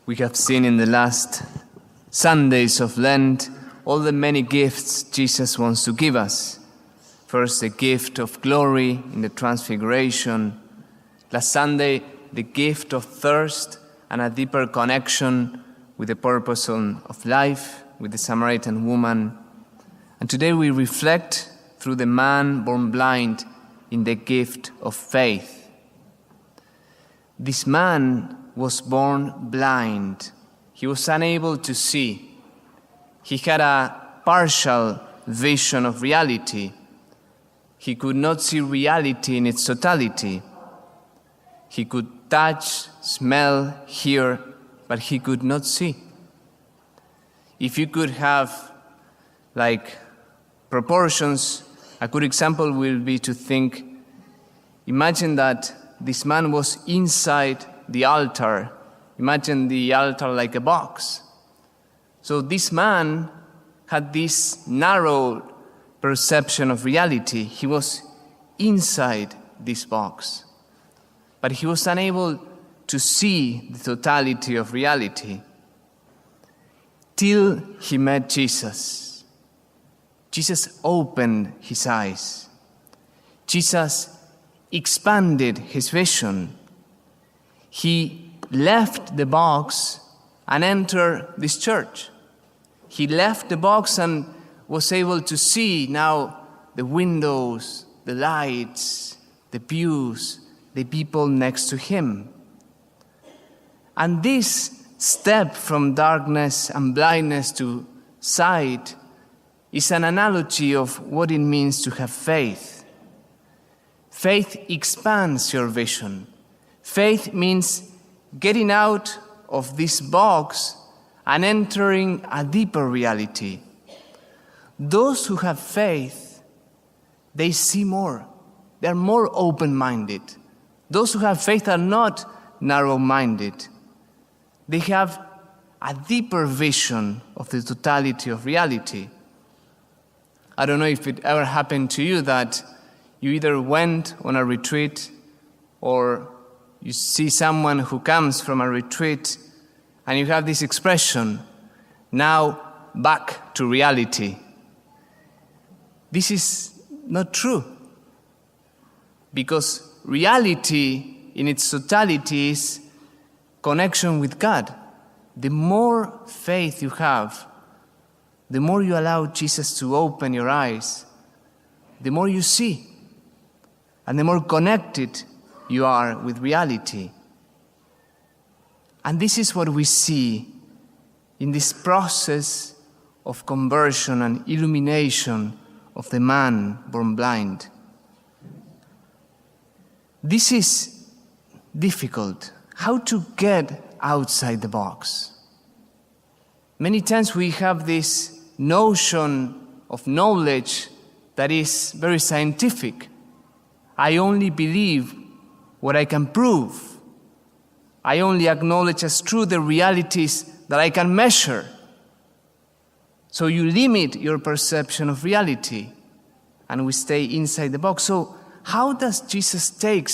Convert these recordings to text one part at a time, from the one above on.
We have seen in the last Sundays of Lent all the many gifts Jesus wants to give us. First, the gift of glory in the Transfiguration. Last Sunday, the gift of thirst and a deeper connection with the purpose of life, with the Samaritan woman. And today we reflect through the man born blind in the gift of faith. This man was born blind. He was unable to see. He had a partial vision of reality. He could not see reality in its totality. He could touch, smell, hear, but he could not see. If you could have, proportions, a good example will be to think, imagine that this man was inside the altar. Imagine the altar like a box. So this man had this narrow perception of reality. He was inside this box. But he was unable to see the totality of reality till he met Jesus. Jesus opened his eyes. Jesus expanded his vision. He left the box and entered this church. He left the box and was able to see now the windows, the lights, the pews, the people next to him. And this step from darkness and blindness to sight is an analogy of what it means to have faith. Faith expands your vision. Faith means getting out of this box and entering a deeper reality. Those who have faith, they see more. They are more open-minded. Those who have faith are not narrow-minded. They have a deeper vision of the totality of reality. I don't know if it ever happened to you that you either went on a retreat or you see someone who comes from a retreat and you have this expression, now back to reality. This is not true, because reality in its totality is connection with God. The more faith you have, the more you allow Jesus to open your eyes, the more you see, and the more connected you are with reality. And this is what we see in this process of conversion and illumination of the man born blind. This is difficult. How to get outside the box? Many times we have this notion of knowledge that is very scientific. I only believe what I can prove. I only acknowledge as true the realities that I can measure. So you limit your perception of reality, and we stay inside the box. So how does Jesus take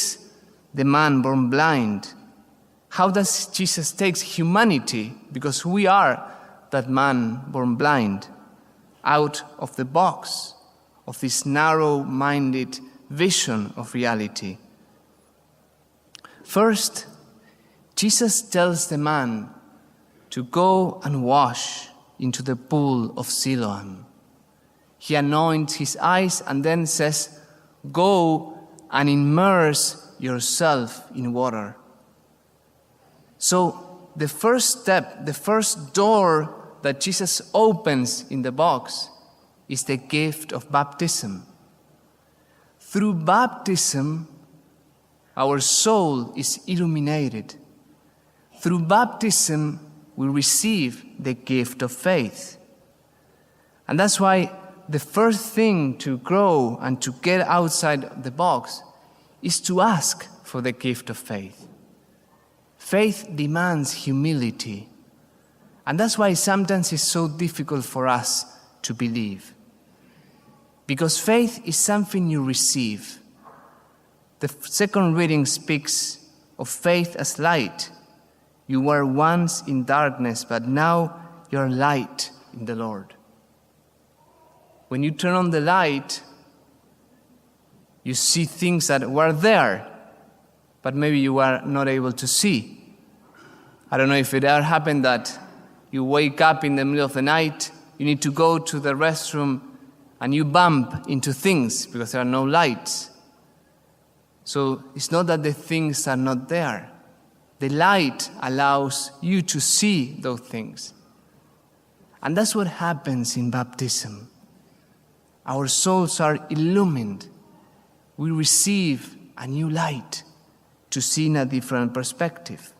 the man born blind? How does Jesus take humanity, because we are that man born blind, out of the box of this narrow-minded vision of reality? First, Jesus tells the man to go and wash into the pool of Siloam. He anoints his eyes and then says, go and immerse yourself in water. So the first step, the first door that Jesus opens in the box is the gift of baptism. Through baptism, our soul is illuminated. Through baptism, we receive the gift of faith. And that's why the first thing to grow and to get outside the box is to ask for the gift of faith. Faith demands humility. And that's why sometimes it's so difficult for us to believe. Because faith is something you receive. The second reading speaks of faith as light. You were once in darkness, but now you are light in the Lord. When you turn on the light, you see things that were there, but maybe you were not able to see. I don't know if it ever happened that you wake up in the middle of the night, you need to go to the restroom, and you bump into things because there are no lights. So it's not that the things are not there. The light allows you to see those things. And that's what happens in baptism. Our souls are illumined. We receive a new light to see in a different perspective.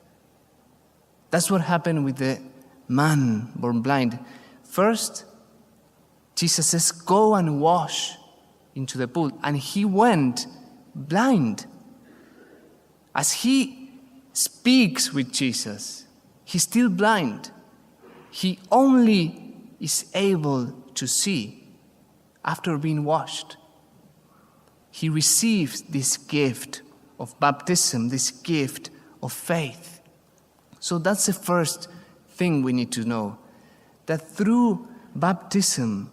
That's what happened with the man born blind. First, Jesus says, go and wash into the pool. And he went blind. As he speaks with Jesus, he's still blind. He only is able to see after being washed. He receives this gift of baptism, this gift of faith. So that's the first thing we need to know, that through baptism,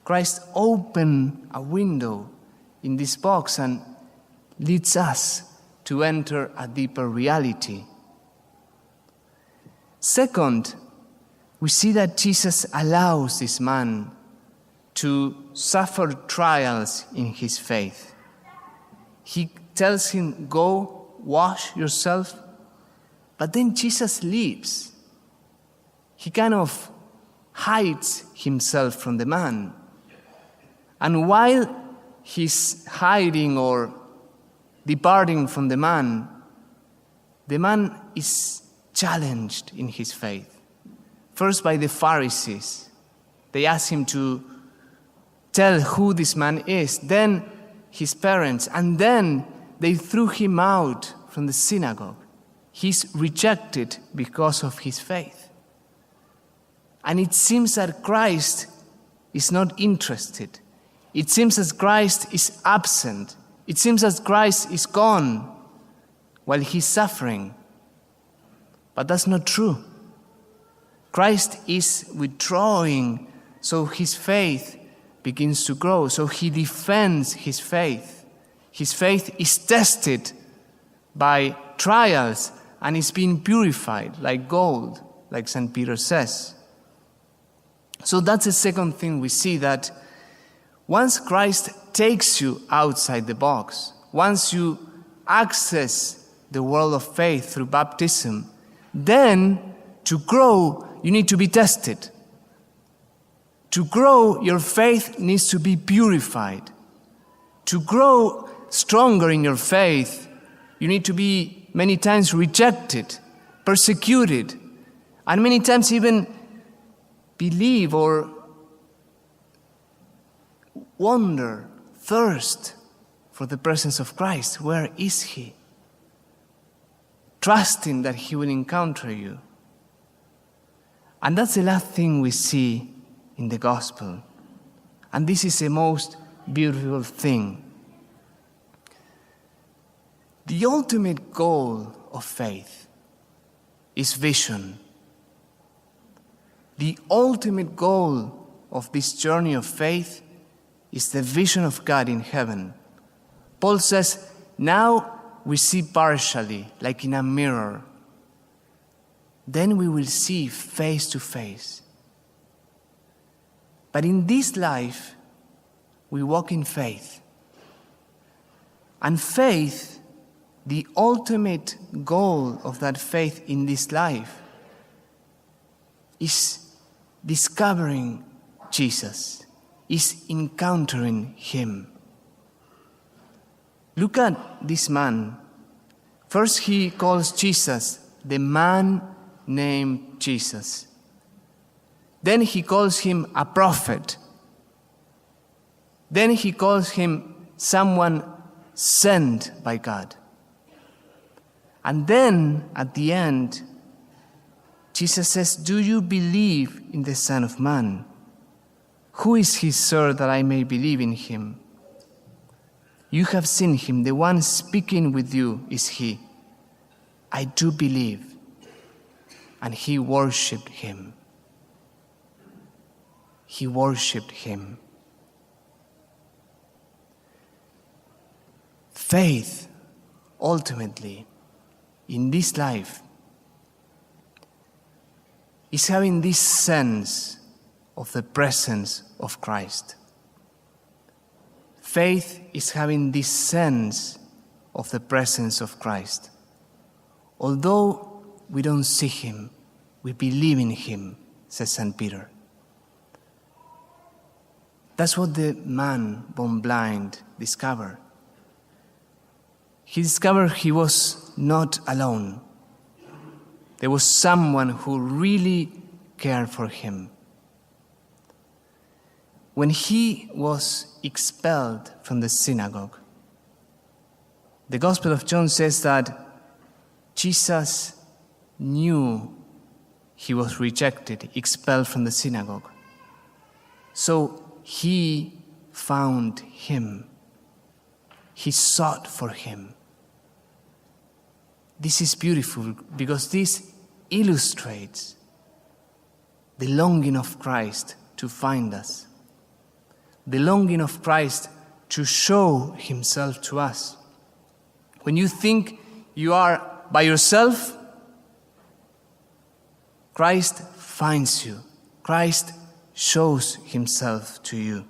Christ opened a window in this box and leads us to enter a deeper reality. Second, we see that Jesus allows this man to suffer trials in his faith. He tells him, go wash yourself, but then Jesus leaves. He kind of hides himself from the man. And while he's hiding or departing from the man is challenged in his faith. First by the Pharisees. They asked him to tell who this man is. Then his parents. And then they threw him out from the synagogue. He's rejected because of his faith. And it seems that Christ is not interested. It seems that Christ is absent. It seems that Christ is gone while he's suffering. But that's not true. Christ is withdrawing, so his faith begins to grow. So he defends his faith. His faith is tested by trials and is being purified like gold, like St. Peter says. So that's the second thing we see, that once Christ takes you outside the box, once you access the world of faith through baptism, then to grow, you need to be tested. To grow, your faith needs to be purified. To grow stronger in your faith, you need to be many times rejected, persecuted, and many times even believe or wonder, thirst for the presence of Christ. Where is he? Trusting that he will encounter you. And that's the last thing we see in the gospel. And this is the most beautiful thing. The ultimate goal of faith is vision. The ultimate goal of this journey of faith is the vision of God in heaven. Paul says, now we see partially, like in a mirror. Then we will see face to face. But in this life, we walk in faith. And faith, the ultimate goal of that faith in this life, is discovering Jesus, is encountering him. Look at this man. First, he calls Jesus the man named Jesus. Then he calls him a prophet. Then he calls him someone sent by God. And then, at the end, Jesus says, do you believe in the Son of Man? Who is he, sir, that I may believe in him? You have seen him. The one speaking with you is he. I do believe. and he worshipped him. He worshipped him. Faith, ultimately, in this life, is having this sense of the presence of Christ. Faith is having this sense of the presence of Christ. Although we don't see him, we believe in him, says St. Peter. That's what the man born blind discovered. He discovered he was not alone. There was someone who really cared for him. When he was expelled from the synagogue, the Gospel of John says that Jesus knew he was rejected, expelled from the synagogue. So he found him. He sought for him. This is beautiful because this illustrates the longing of Christ to find us, the longing of Christ to show himself to us. When you think you are by yourself, Christ finds you. Christ shows himself to you.